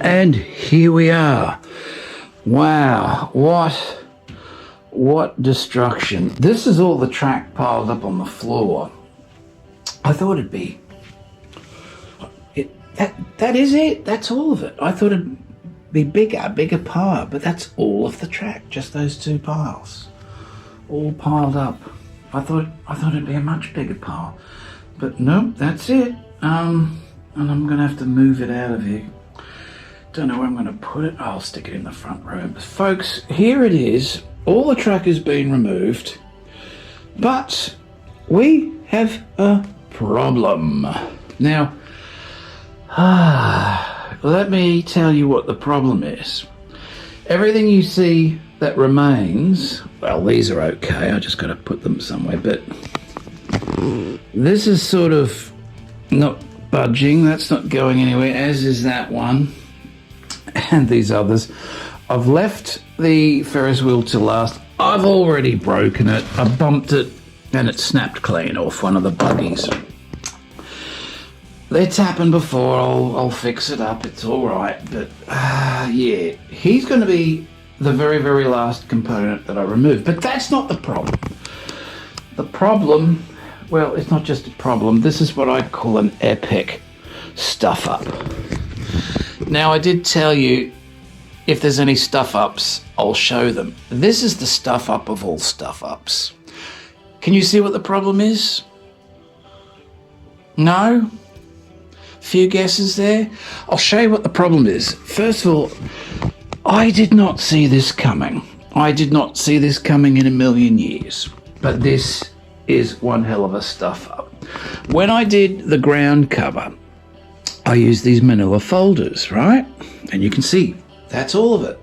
And here we are. Wow, what destruction. This is all the track piled up on the floor. I thought it'd be... That is it. That's all of it. I thought it'd be bigger pile, but that's all of the track, just those two piles. All piled up. I thought it'd be a much bigger pile. But no, that's it. And I'm gonna have to move it out of here. Don't know where I'm gonna put it. I'll stick it in the front room. Folks, here it is. All the track has been removed, but we have a problem. Now, let me tell you what the problem is. Everything you see that remains, well, these are okay. I just got to put them somewhere, but this is sort of not budging. That's not going anywhere, as is that one and these others. I've left the Ferris wheel to last. I've already broken it. I bumped it and it snapped clean off one of the buggies. It's happened before. I'll fix it up. It's all right. But yeah, he's going to be the very, very last component that I remove. But that's not the problem. The problem, well, it's not just a problem. This is what I call an epic stuff up. Now, I did tell you, if there's any stuff ups, I'll show them. This is the stuff up of all stuff ups. Can you see what the problem is? No? Few guesses there? I'll show you what the problem is. First of all, I did not see this coming. I did not see this coming in a million years. But this is one hell of a stuff up. When I did the ground cover, I used these manila folders, right? And you can see, that's all of it.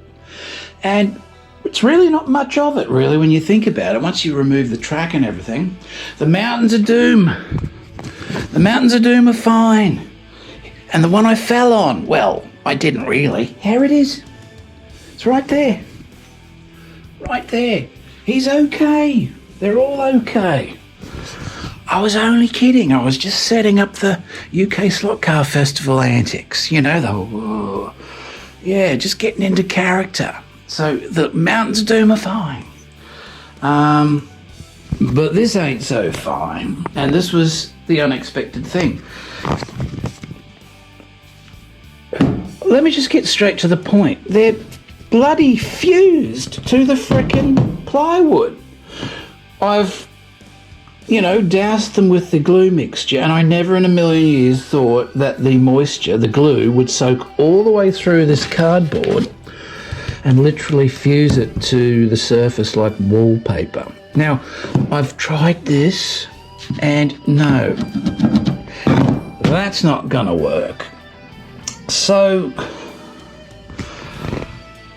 And it's really not much of it, really, when you think about it. Once you remove the track and everything, the Mountains of Doom. The Mountains of Doom are fine. And the one I fell on, well, I didn't really. Here it is. It's right there. Right there. He's okay. They're all okay. I was only kidding. I was just setting up the UK Slot Car Festival antics. You know, the whoa. Yeah, just getting into character. So the Mountains of Doom are fine. But this ain't so fine. And this was the unexpected thing. Let me just get straight to the point. They're bloody fused to the frickin' plywood. I've, doused them with the glue mixture, and I never in a million years thought that the moisture, the glue, would soak all the way through this cardboard and literally fuse it to the surface like wallpaper. Now, I've tried this, and no, that's not gonna work. So,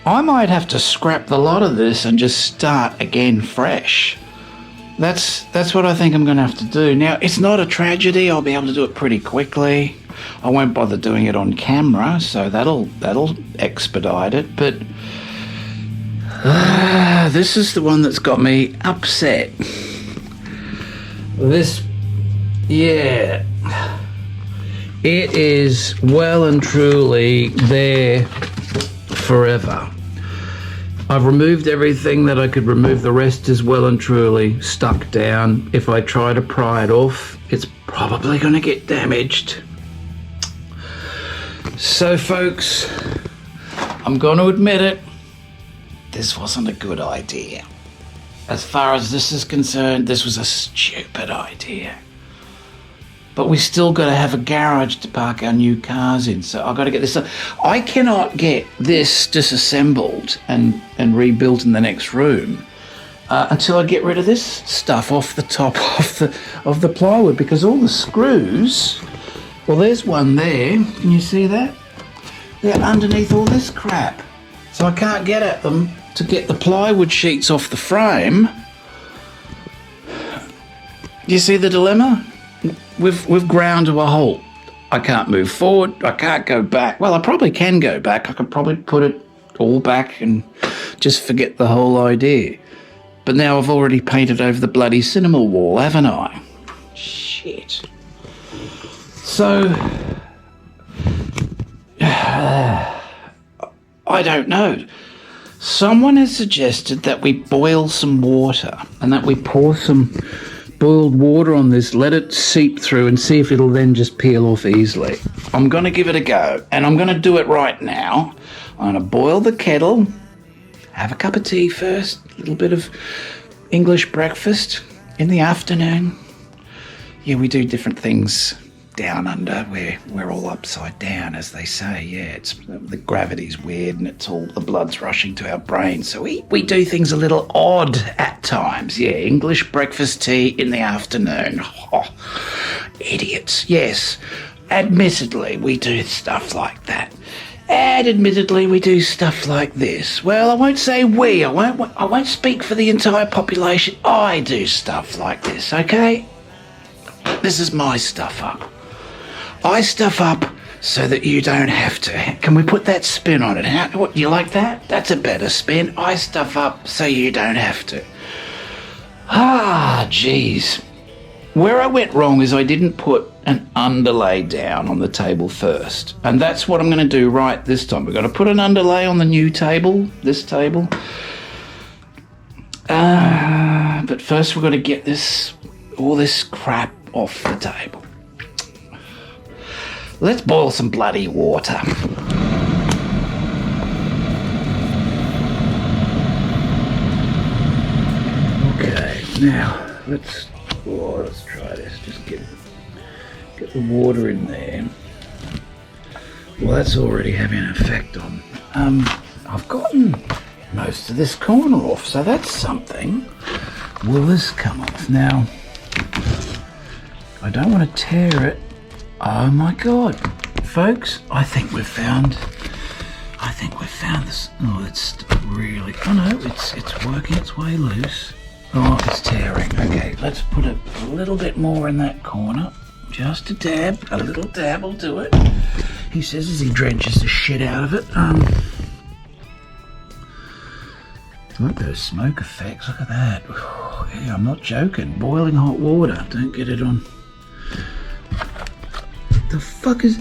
I might have to scrap the lot of this and just start again fresh. That's what I think I'm going to have to do. Now, it's not a tragedy. I'll be able to do it pretty quickly. I won't bother doing it on camera, so that'll expedite it. But this is the one that's got me upset. This, yeah, it is well and truly there forever. I've removed everything that I could remove. The rest is well and truly stuck down. If I try to pry it off, it's probably going to get damaged. So, folks, I'm going to admit it. This wasn't a good idea. As far as this is concerned, this was a stupid idea. But we still got to have a garage to park our new cars in, so I've got to get this. I cannot get this disassembled and rebuilt in the next room until I get rid of this stuff off the top of the plywood, because all the screws, well, there's one there. Can you see that? They're underneath all this crap, so I can't get at them to get the plywood sheets off the frame. Do you see the dilemma? We've ground to a halt. I can't move forward. I can't go back. Well, I probably can go back. I could probably put it all back and just forget the whole idea. But now I've already painted over the bloody cinema wall, haven't I? Shit. So, I don't know. Someone has suggested that we boil some water and that we pour some boiled water on this, let it seep through and see if it'll then just peel off easily. I'm going to give it a go, and I'm going to do it right now. I'm going to boil the kettle, have a cup of tea first, a little bit of English breakfast in the afternoon. Yeah, we do different things down under where we're all upside down, as they say. Yeah, it's the gravity's weird and it's all the blood's rushing to our brains, so we do things a little odd at times. Yeah, English breakfast tea in the afternoon. Oh, idiots. Yes, admittedly we do stuff like that, and admittedly we do stuff like this. Well, I won't say we. I won't speak for the entire population. I do stuff like this. Okay, this is my stuff up. I stuff up so that you don't have to. Can we put that spin on it? What, you like that? That's a better spin. I stuff up so you don't have to. Ah, jeez. Where I went wrong is I didn't put an underlay down on the table first. And that's what I'm going to do right this time. We're going to put an underlay on the new table, this table. But first we're going to get all this crap off the table. Let's boil some bloody water. Okay, now let's try this. Just get the water in there. Well, that's already having an effect on. I've gotten most of this corner off, so that's something. Will this come off? Now, I don't want to tear it. Oh my God, folks, I think we've found this. Oh, it's really, oh no, it's working its way loose. Oh, it's tearing. Okay, let's put a little bit more in that corner. Just a little dab will do it. He says as he drenches the shit out of it. Look at those smoke effects, look at that. Yeah, I'm not joking. Boiling hot water, don't get it on. The fuck is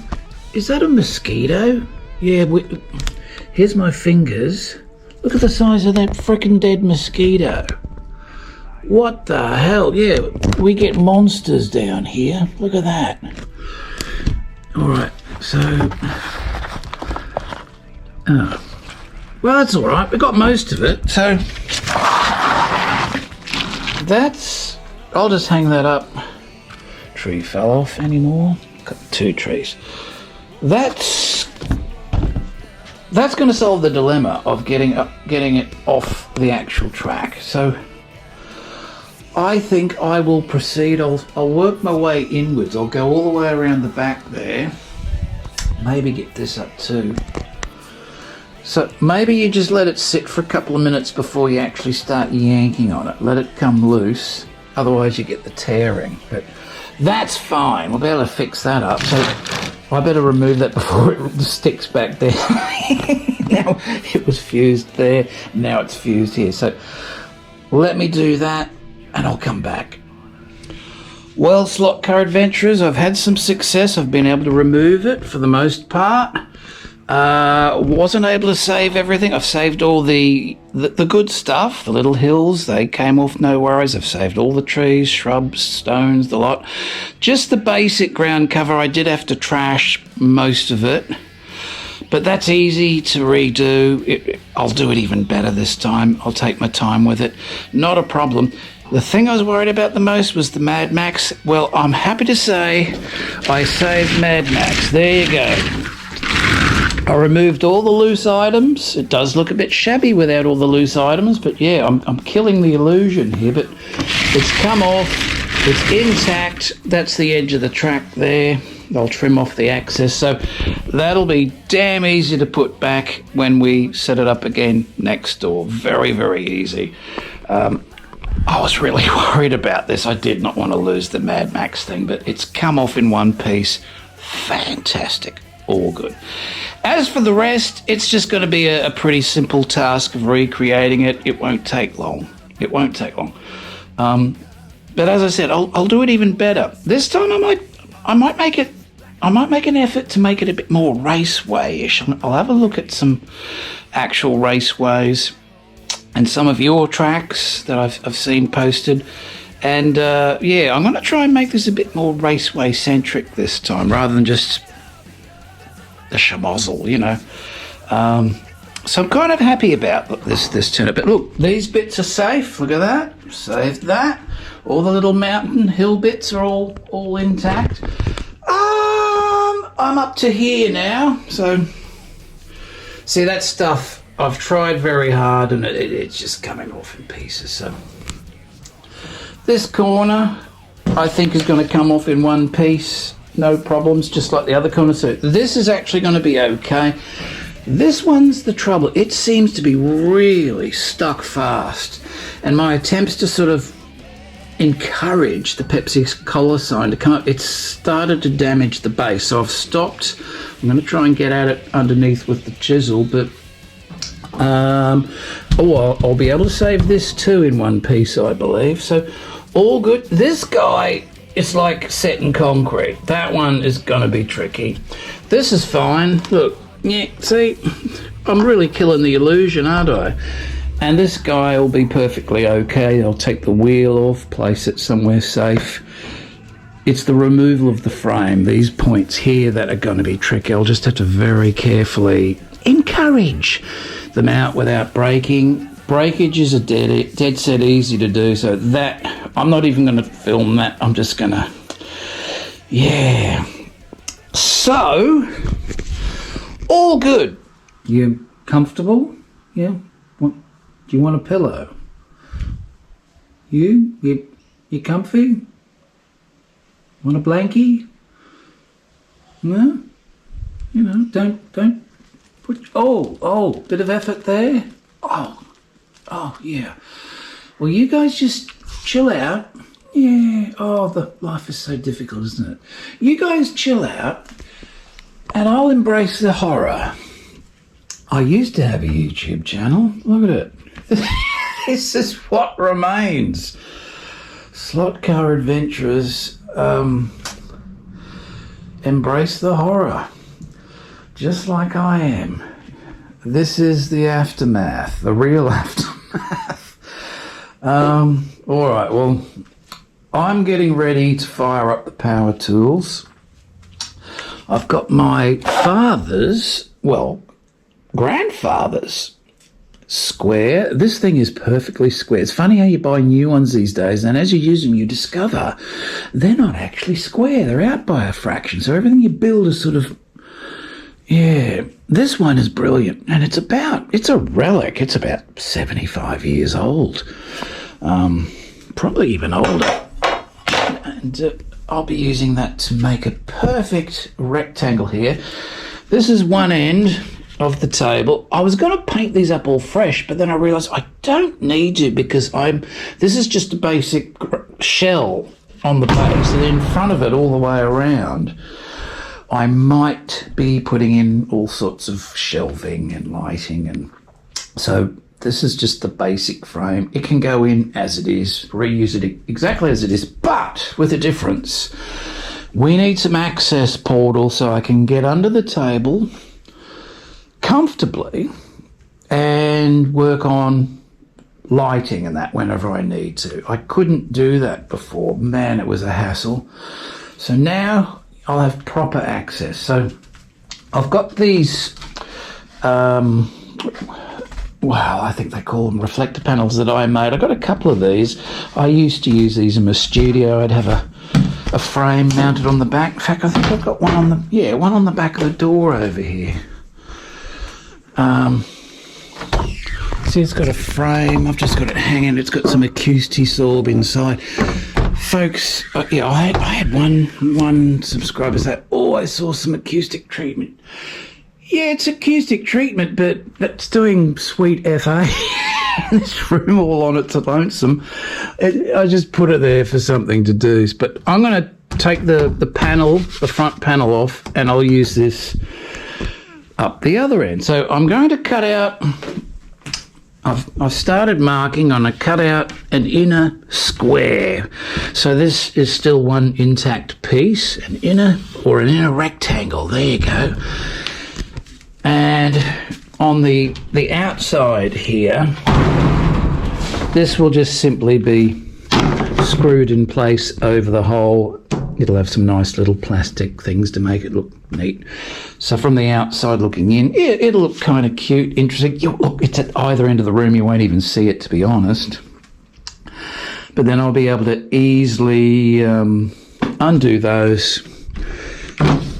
that a mosquito? Yeah, here's my fingers. Look at the size of that frickin' dead mosquito. What the hell? Yeah, we get monsters down here. Look at that. Alright, so... Oh. Well, that's alright. We got most of it, so... That's... I'll just hang that up. Tree fell off anymore. Got 2 trees. That's going to solve the dilemma of getting it off the actual track. So I think I will proceed. I'll work my way inwards. I'll go all the way around the back there. Maybe get this up too. So maybe you just let it sit for a couple of minutes before you actually start yanking on it. Let it come loose. Otherwise you get the tearing. But that's fine. We'll be able to fix that up. So I better remove that before it sticks back there. Now it was fused there. Now it's fused here. So let me do that and I'll come back. Well, Slotcar adventurers, I've had some success. I've been able to remove it for the most part. Wasn't able to save everything. I've saved all the good stuff, the little hills, they came off no worries. I've saved all the trees, shrubs, stones, the lot. Just the basic ground cover, I did have to trash most of it, but that's easy to redo. I'll do it even better this time. I'll take my time with it, not a problem. The thing I was worried about the most was the Mad Max. Well, I'm happy to say I saved Mad Max. There you go. I removed all the loose items. It does look a bit shabby without all the loose items, but yeah, I'm killing the illusion here, but it's come off, it's intact. That's the edge of the track there. I'll trim off the access, so that'll be damn easy to put back when we set it up again next door. Very, very easy. I was really worried about this. I did not want to lose the Mad Max thing, but it's come off in one piece. Fantastic. All good. As for the rest, it's just going to be a pretty simple task of recreating it. It won't take long. It won't take long. But as I said, I'll do it even better. This time I I might make an effort to make it a bit more raceway-ish. I'll have a look at some actual raceways and some of your tracks that I've seen posted. And yeah, I'm going to try and make this a bit more raceway-centric this time, rather than just the schmozzle, you know. So I'm kind of happy about this turnip. But look, these bits are safe. Look at that. Saved that. All the little mountain hill bits are all intact. I'm up to here now. So, see, that stuff, I've tried very hard and it's just coming off in pieces. So, this corner, I think, is going to come off in one piece. No problems, just like the other corner. So this is actually going to be okay. This one's the trouble. It seems to be really stuck fast. And my attempts to sort of encourage the Pepsi collar sign to come up, it's started to damage the base. So I've stopped. I'm going to try and get at it underneath with the chisel, but I'll be able to save this too in one piece, I believe. So all good. This guy is like set in concrete. That one is going to be tricky. This is fine. Look, yeah, see, I'm really killing the illusion, aren't I? And this guy will be perfectly okay. I'll take the wheel off, place it somewhere safe. It's the removal of the frame, these points here, that are going to be tricky. I'll just have to very carefully encourage them out without breaking. Breakage is a dead set easy to do, so that, I'm not even going to film that. I'm just going to, yeah. So, all good. You comfortable? Yeah? Do you want a pillow? You comfy? Want a blankie? No? You know, don't put, bit of effort there. Oh, yeah. Well, you guys just chill out. Yeah, the life is so difficult, isn't it? You guys chill out, and I'll embrace the horror. I used to have a YouTube channel. Look at it. This is what remains. Slotcar Adventurers, embrace the horror. Just like I am. This is the aftermath, the real aftermath. All right, well, I'm getting ready to fire up the power tools. I've got my grandfather's square. This thing is perfectly square. It's funny how you buy new ones these days, and as you use them, you discover they're not actually square. They're out by a fraction. So everything you build is sort of, yeah. This one is brilliant, and it's a relic. It's about 75 years old, probably even older. And I'll be using that to make a perfect rectangle here. This is one end of the table. I was going to paint these up all fresh, but then I realised I don't need to, because this is just a basic shell on the base, and in front of it all the way around I might be putting in all sorts of shelving and lighting, and so this is just the basic frame. It can go in as it is, reuse it exactly as it is, but with a difference. We need some access portal so I can get under the table comfortably and work on lighting and that whenever I need to. I couldn't do that before. Man, it was a hassle. So now I'll have proper access. So I've got these, I think they call them reflector panels that I made. I got a couple of these. I used to use these in my studio. I'd have a frame mounted on the back. In fact, I think I've got one on the back of the door over here. See, it's got a frame. I've just got it hanging. It's got some Acoustisorb inside. Folks, I had one subscriber say, I saw some acoustic treatment. Yeah, it's acoustic treatment, but that's doing sweet FA. This room all on its lonesome. I just put it there for something to do. But I'm going to take the front panel off, and I'll use this up the other end. So I'm going to cut out I've started marking on a cutout an inner square. So this is still one intact piece, an inner rectangle. There you go. And on the outside here, this will just simply be screwed in place over the hole. It'll have some nice little plastic things to make it look neat. So from the outside looking in, it'll look kind of cute, interesting. Look, it's at either end of the room. You won't even see it, to be honest. But then I'll be able to easily undo those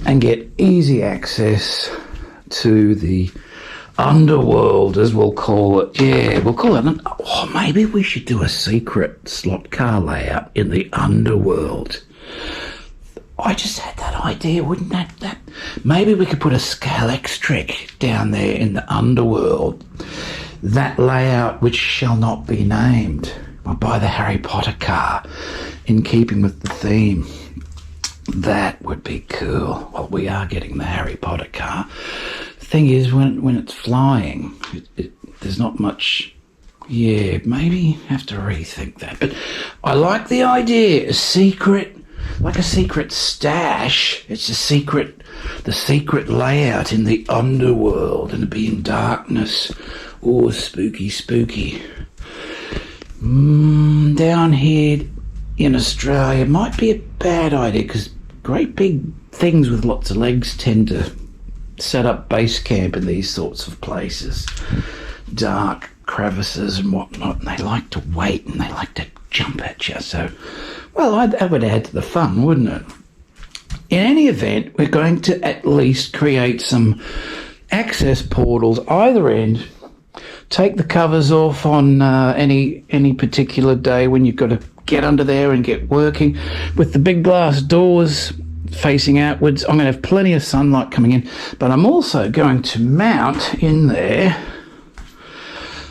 and get easy access to the underworld, as we'll call it. Yeah, we'll call it. Oh, maybe we should do a secret slot car layout in the underworld. I just had that idea, wouldn't that maybe we could put a Scalex trick down there in the underworld. That layout, which shall not be named, I'll buy the Harry Potter car in keeping with the theme. That would be cool. Well, we are getting the Harry Potter car. The thing is, when it's flying, there's not much. Yeah, maybe have to rethink that. But I like the idea. A secret stash. It's the secret layout in the underworld, and it'd be in darkness. Oh, spooky. Down here in Australia might be a bad idea, because great big things with lots of legs tend to set up base camp in these sorts of places. Dark crevices and whatnot, and they like to wait and they like to jump at you. So, well, that would add to the fun, wouldn't it? In any event, we're going to at least create some access portals either end. Take the covers off on any particular day when you've got to get under there and get working. With the big glass doors facing outwards, I'm going to have plenty of sunlight coming in, but I'm also going to mount in there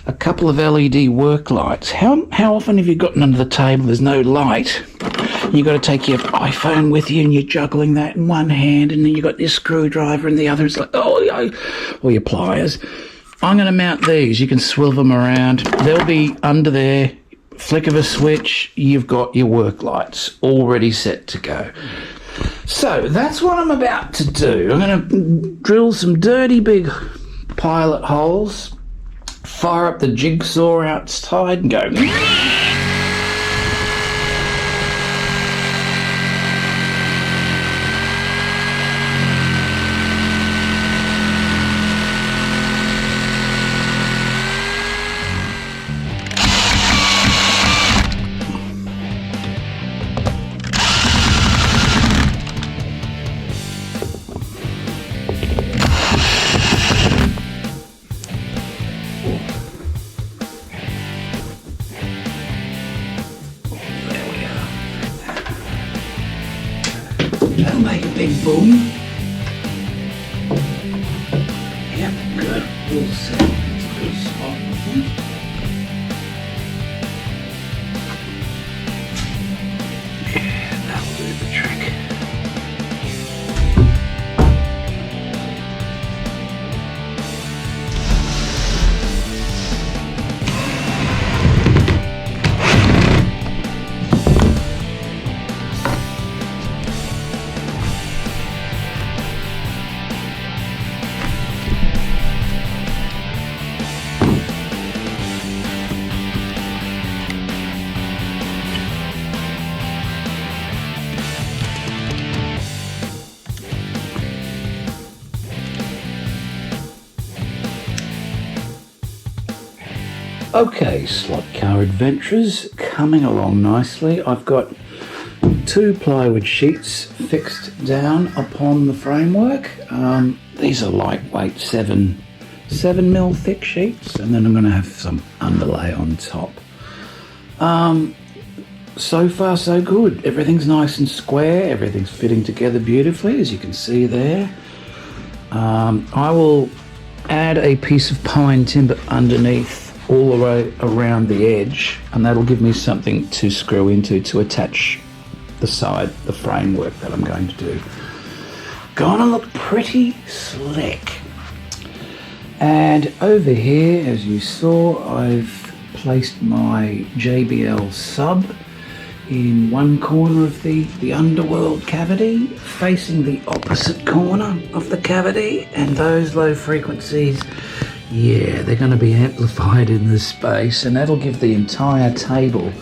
a couple of LED work lights. How often have you gotten under the table, there's no light, you've got to take your iPhone with you and you're juggling that in one hand, and then you've got your screwdriver in the other. It's like, or your pliers. I'm going to mount these. You can swivel them around. They'll be under there. Flick of a switch, you've got your work lights all ready, set to go. So that's what I'm about to do. I'm going to drill some dirty big pilot holes, fire up the jigsaw outside and go. That'll make a big boom. Yep, good. We'll set a good spot, I think. Yeah, that'll do the trick. Okay, slot car adventures coming along nicely. I've got 2 plywood sheets fixed down upon the framework. These are lightweight 7mm thick sheets, and then I'm going to have some underlay on top. So far so good. Everything's nice and square. Everything's fitting together beautifully, as you can see there. I will add a piece of pine timber underneath all the way around the edge, and that'll give me something to screw into to attach the framework that I'm going to do. Gonna look pretty slick. And over here, as you saw, I've placed my JBL sub in one corner of the underworld cavity, facing the opposite corner of the cavity, and those low frequencies, yeah, they're going to be amplified in this space, and that'll give the entire table,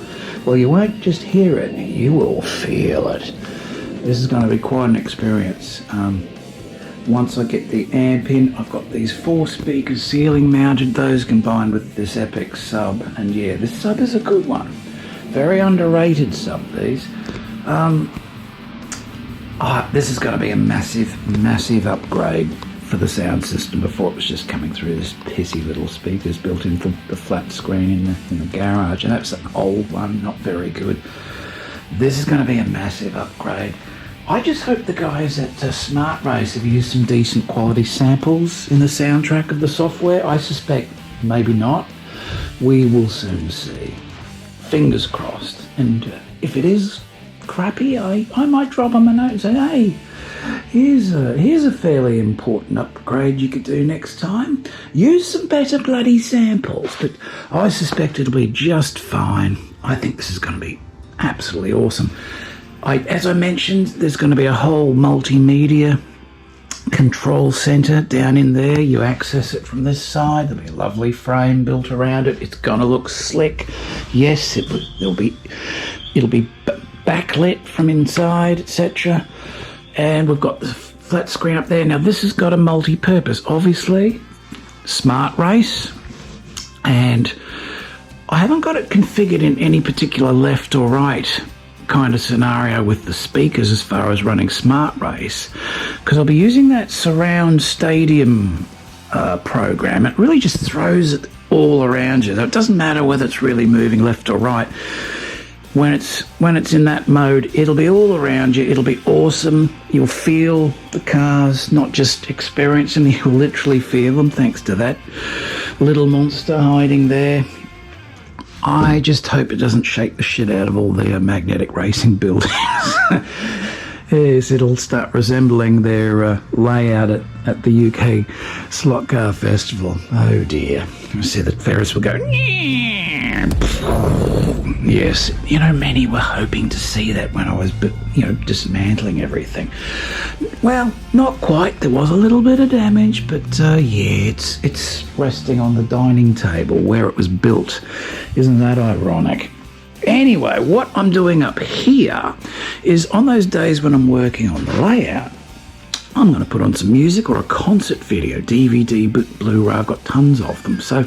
well, you won't just hear it, you will feel it. This is going to be quite an experience. Once I get the amp in, I've got these 4 speakers ceiling mounted, those combined with this epic sub, and yeah, this sub is a good one. Very underrated sub, these. This is going to be a massive upgrade for the sound system. Before it was just coming through this pissy little speakers built into the flat screen in the garage, and that's an old one, not very good. This is going to be a massive upgrade. I just hope the guys at Smart Race have used some decent quality samples in the soundtrack of the software. I suspect maybe not. We will soon see. Fingers crossed. And if it is crappy, I might drop them a note and say, hey, here's a fairly important upgrade you could do next time. Use some better bloody samples. But I suspect it'll be just fine. I think this is going to be absolutely awesome. As I mentioned, there's going to be a whole multimedia control center down in there. You access it from this side. There'll be a lovely frame built around it. It's going to look slick. Yes, it'll be backlit from inside, etc. And we've got the flat screen up there. Now this has got a multi-purpose, obviously. Smart Race, and I haven't got it configured in any particular left or right kind of scenario with the speakers as far as running Smart Race, because I'll be using that surround stadium program. It really just throws it all around you. So it doesn't matter whether it's really moving left or right. When it's in that mode, it'll be all around you. It'll be awesome. You'll feel the cars, not just experience them, you'll literally feel them thanks to that little monster hiding there. I just hope it doesn't shake the shit out of all the magnetic racing buildings. Yes, it'll start resembling their layout at the UK Slot Car Festival. Oh dear. I see that Ferris will go... Yes, many were hoping to see that when I was, dismantling everything. Well, not quite. There was a little bit of damage, but yeah, it's resting on the dining table where it was built. Isn't that ironic? Anyway, what I'm doing up here is on those days when I'm working on the layout, I'm going to put on some music or a concert video, DVD, Blu-ray. I've got tons of them. So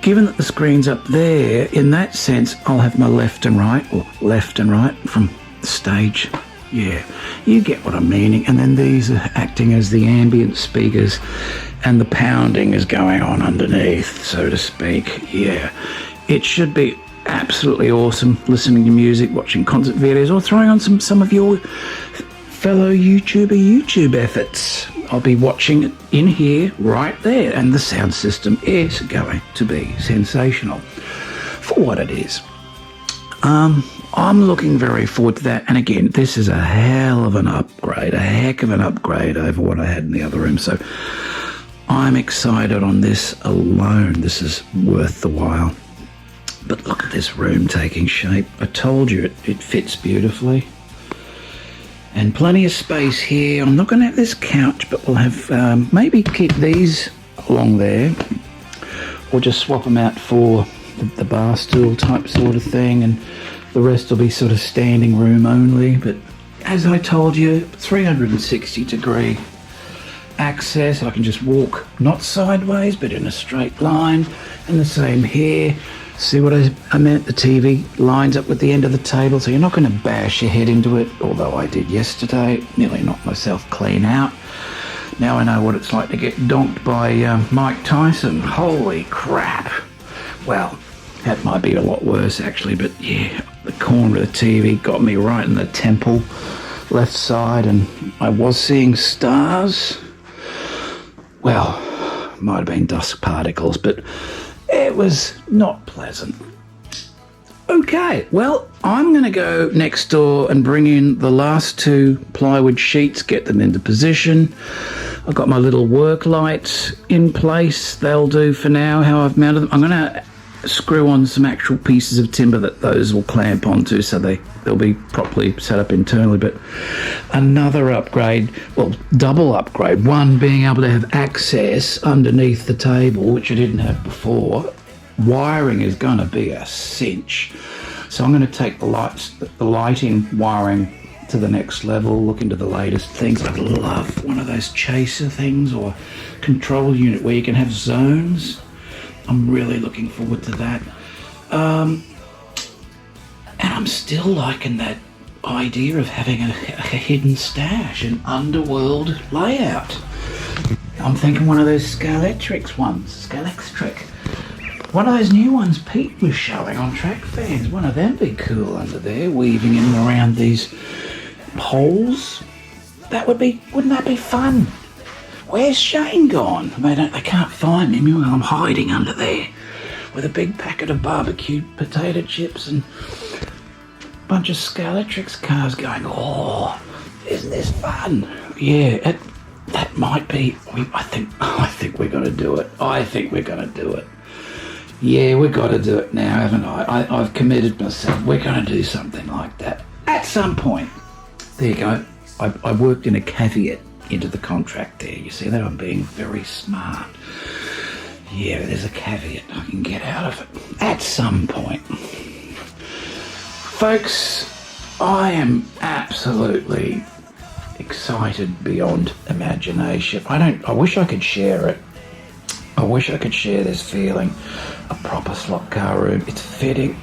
given that the screen's up there, in that sense, I'll have my left and right from the stage. Yeah, you get what I'm meaning. And then these are acting as the ambient speakers, and the pounding is going on underneath, so to speak. Yeah, it should be absolutely awesome listening to music, watching concert videos, or throwing on some of your fellow YouTube efforts. I'll be watching it in here, right there, and the sound system is going to be sensational for what it is. I'm looking very forward to that, and again, this is a hell of an upgrade, a heck of an upgrade over what I had in the other room, so I'm excited on this alone. This is worth the while. But look at this room taking shape. I told you it fits beautifully. And plenty of space here. I'm not going to have this couch, but we'll have maybe keep these along there, or just swap them out for the bar stool type sort of thing, and the rest will be sort of standing room only. But as I told you, 360 degree access. I can just walk not sideways but in a straight line, and the same here. See what I meant? The TV lines up with the end of the table, so you're not going to bash your head into it, although I did yesterday. Nearly knocked myself clean out. Now I know what it's like to get donked by Mike Tyson. Holy crap. Well, that might be a lot worse actually, but yeah, the corner of the TV got me right in the temple, left side, and I was seeing stars. Well, might have been dust particles, but it was not pleasant. Okay, well, I'm going to go next door and bring in the last 2 plywood sheets, get them into position. I've got my little work lights in place. They'll do for now, how I've mounted them. I'm going to screw on some actual pieces of timber that those will clamp onto, so they'll be properly set up internally. But another upgrade, well, double upgrade. One, being able to have access underneath the table, which I didn't have before. Wiring is going to be a cinch. So I'm going to take the lighting wiring to the next level, look into the latest things. I'd love one of those chaser things or control unit where you can have zones. I'm really looking forward to that. And I'm still liking that idea of having a hidden stash, an underworld layout. I'm thinking one of those Scalextric ones. One of those new ones Pete was showing on Track Fans. One of them be cool under there, weaving in and around these poles. Wouldn't that be fun? Where's Shane gone? They can't find me. Meanwhile, I'm hiding under there with a big packet of barbecued potato chips and a bunch of Scalextric cars going, oh, isn't this fun? Yeah, that might be. I think we're going to do it. Yeah, we've got to do it now, haven't I? I've committed myself. We're going to do something like that at some point. There you go. I worked in a caveat into the contract there. You see that? I'm being very smart. Yeah, there's a caveat. I can get out of it at some point. Folks, I am absolutely excited beyond imagination. I wish I could share it. I wish I could share this feeling. A proper slot car room. It's fitting.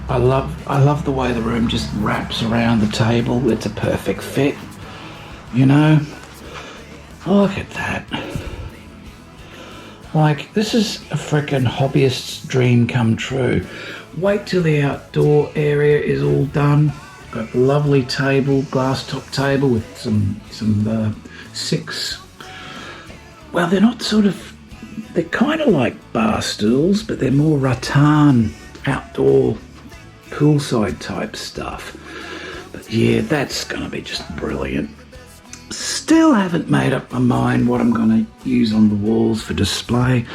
I love the way the room just wraps around the table. It's a perfect fit. You know? Look at that. Like, this is a frickin' hobbyist's dream come true. Wait till the outdoor area is all done. Got a lovely table, glass top table with some 6. Well, they're not they're kind of like bar stools, but they're more rattan, outdoor, poolside type stuff. But yeah, that's going to be just brilliant. Still haven't made up my mind what I'm going to use on the walls for display.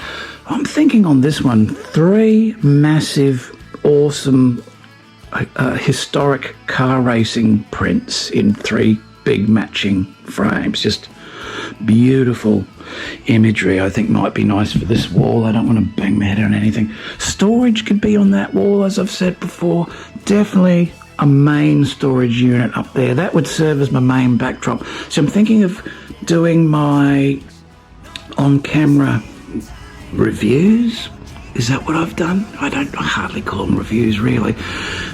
I'm thinking on this one, 3 massive, awesome, historic car racing prints in 3 big matching frames. Just beautiful imagery. I think might be nice for this wall. I don't want to bang my head on anything. Storage could be on that wall, as I've said before. Definitely a main storage unit up there. That would serve as my main backdrop. So I'm thinking of doing my on-camera reviews. Is that what I've done? I hardly call them reviews really,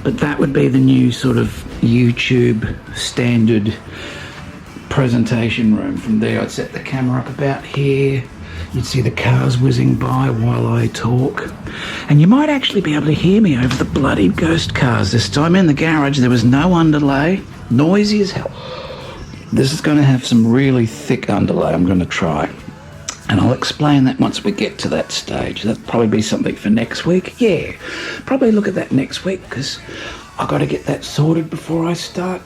but that would be the new sort of YouTube standard presentation room. From there I'd set the camera up about here. You'd see the cars whizzing by while I talk, and you might actually be able to hear me over the bloody ghost cars this time. In the garage there was no underlay, noisy as hell. This is going to have some really thick underlay. I'm going to try, and I'll explain that once we get to that stage. That'll probably be something for next week. Yeah, probably look at that next week, because I've got to get that sorted before I start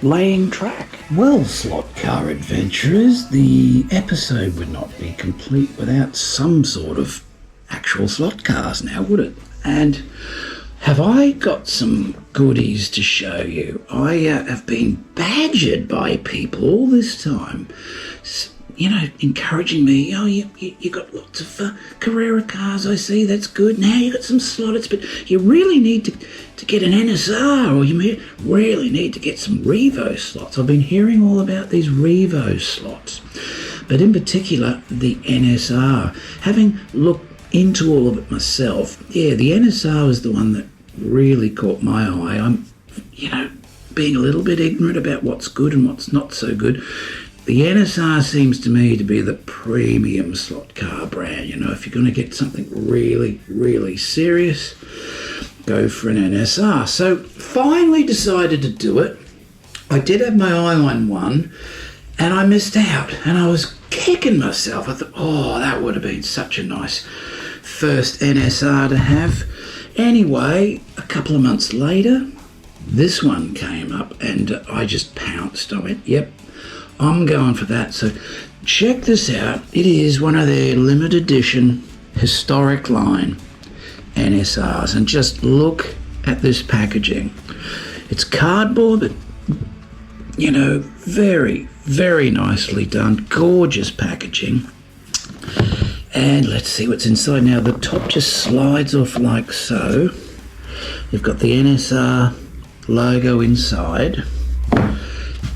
laying track. Well, slot car adventurers, the episode would not be complete without some sort of actual slot cars now, would it? And have I got some goodies to show you? I have been badgered by people all this time, you know, encouraging me. Oh, you got lots of Carrera cars, I see, that's good. Now you got some slotters, but you really need to get an NSR, or you really need to get some Revo slots. I've been hearing all about these Revo slots, but in particular the NSR. Having looked into all of it myself, yeah, the NSR was the one that really caught my eye. I'm, you know, being a little bit ignorant about what's good and what's not so good. The NSR seems to me to be the premium slot car brand. You know, if you're going to get something really, really serious, go for an NSR. So finally decided to do it. I did have my eye on one, and I missed out, and I was kicking myself. I thought, oh, that would have been such a nice first NSR to have. Anyway, a couple of months later, this one came up, and I just pounced. I went, yep, I'm going for that. So check this out. It is one of their limited edition historic line NSRs, and just look at this packaging. It's cardboard, but you know, very, very nicely done. Gorgeous packaging. And let's see what's inside now. The top just slides off like so. You've got the NSR logo inside.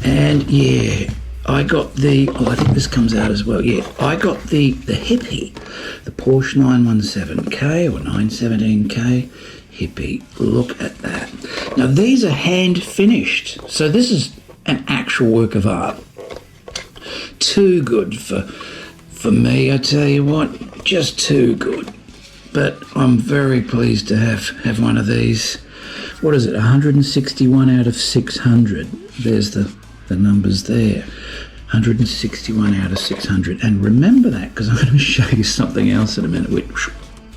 And yeah, I got the, oh, I think this comes out as well. Yeah, I got the Hippie, the Porsche 917K or 917K Hippie. Look at that. Now these are hand finished. So this is an actual work of art. Too good for me, I tell you what, just too good. But I'm very pleased to have one of these. What is it, 161 out of 600. There's the numbers there. 161 out of 600. And remember that, because I'm going to show you something else in a minute, which,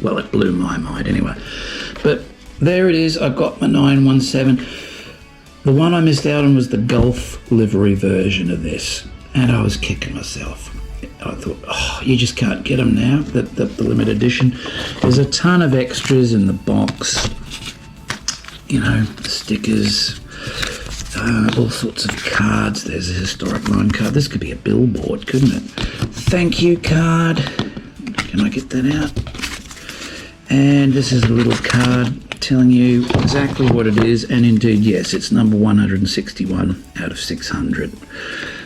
well, it blew my mind anyway. But there it is. I got my 917. The one I missed out on was the Golf livery version of this, and I was kicking myself. I thought, oh, you just can't get them now, the limited edition. There's a ton of extras in the box, you know, stickers, all sorts of cards. There's a historic line card. This could be a billboard, couldn't it? Thank you card. Can I get that out? And this is a little card telling you exactly what it is, and indeed, yes, it's number 161 out of 600.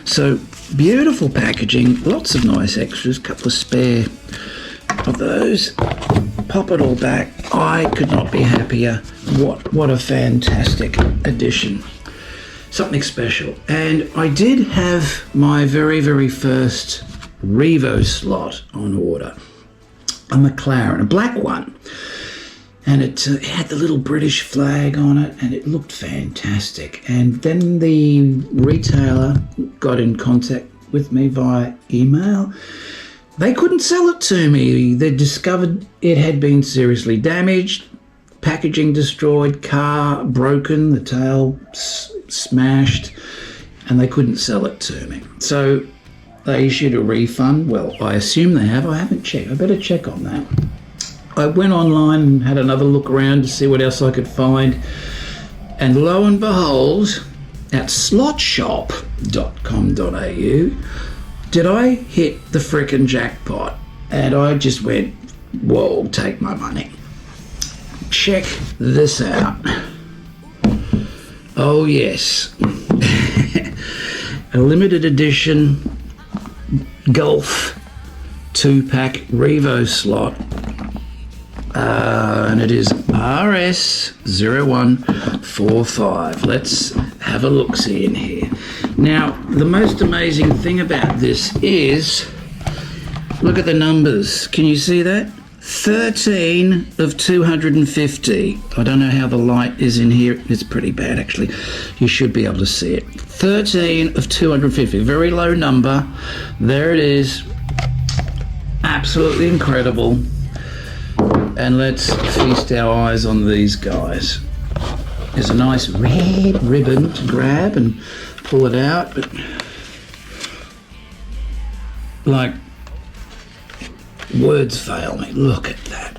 So beautiful packaging, lots of nice extras, couple of spare of those. Pop it all back. I could not be happier. What a fantastic addition. Something special. And I did have my very, very first Revo slot on order. A McLaren, a black one. And it had the little British flag on it, and it looked fantastic. And then the retailer got in contact with me via email. They couldn't sell it to me. They discovered it had been seriously damaged, packaging destroyed, car broken, the tail smashed, and they couldn't sell it to me. So they issued a refund. Well, I assume they have. I haven't checked. I better check on that. I went online and had another look around to see what else I could find. And lo and behold, at slotshop.com.au, did I hit the frickin' jackpot. And I just went, whoa, take my money. Check this out. Oh yes. A limited edition Golf 2-pack Revo slot. And it is RS0145. Let's have a look-see in here. Now, the most amazing thing about this is, look at the numbers. Can you see that? 13 of 250. I don't know how the light is in here. It's pretty bad, actually. You should be able to see it. 13 of 250. Very low number. There it is. Absolutely incredible. And let's feast our eyes on these guys. There's a nice red ribbon to grab and pull it out, but like, words fail me. Look at that.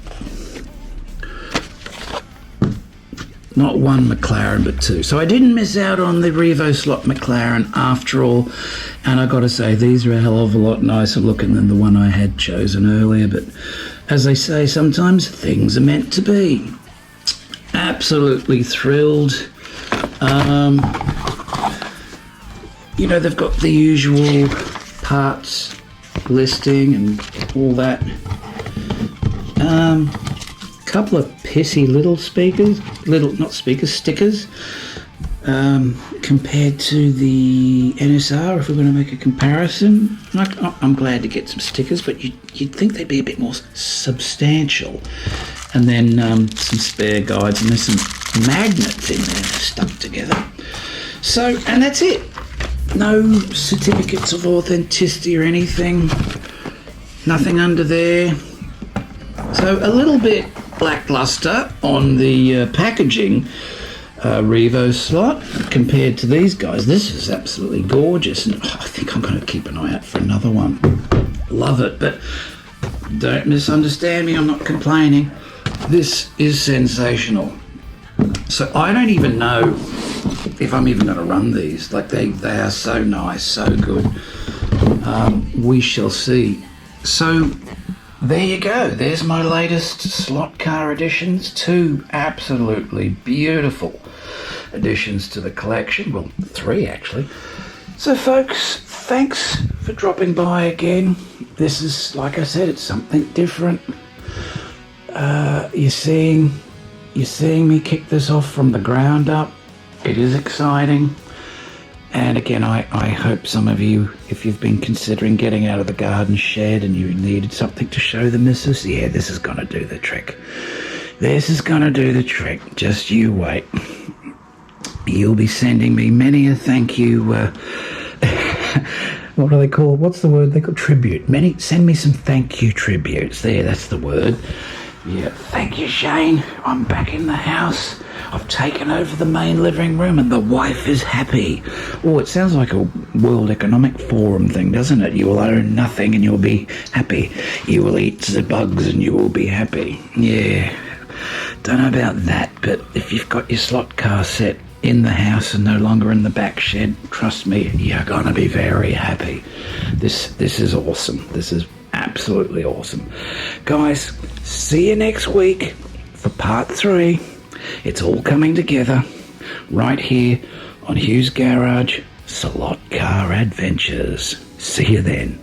Not one McLaren, but two. So I didn't miss out on the Revo slot McLaren after all. And I got to say, these are a hell of a lot nicer looking than the one I had chosen earlier. But as they say, sometimes things are meant to be. Absolutely thrilled. You know, they've got the usual parts listing and all that. Couple of pissy little stickers, compared to the NSR, if we're going to make a comparison. I'm glad to get some stickers, but you'd think they'd be a bit more substantial. And then some spare guides, and there's some magnets in there stuck together. So, and that's it. No certificates of authenticity or anything. Nothing under there. So a little bit lackluster on the packaging. Revo slot compared to these guys. This is absolutely gorgeous, and I think I'm going to keep an eye out for another one. Love it, but don't misunderstand me, I'm not complaining. This is sensational. So I don't even know if I'm even going to run these. Like they are so nice, so good. We shall see. So there you go. There's my latest slot car additions. 2 absolutely beautiful additions to the collection. Well, 3 actually. So folks, thanks for dropping by again. This is, like I said, it's something different. You're seeing me kick this off from the ground up. It is exciting. And again, I hope some of you, if you've been considering getting out of the garden shed and you needed something to show the missus, yeah, this is going to do the trick. This is going to do the trick. Just you wait. You'll be sending me many a thank you. What do they call? What's the word they call? Tribute. Send me some thank you tributes. There, that's the word. Yeah, thank you, Shane. I'm back in the house. I've taken over the main living room and the wife is happy. Oh, it sounds like a World Economic Forum thing, doesn't it? You will own nothing and you'll be happy. You will eat the bugs and you will be happy. Yeah, don't know about that, but if you've got your slot car set in the house and no longer in the back shed, trust me, you're gonna be very happy. This is awesome. This is absolutely awesome. Guys, see you next week for part 3. It's all coming together right here on Hughes Garage Slot Car Adventures. See you then.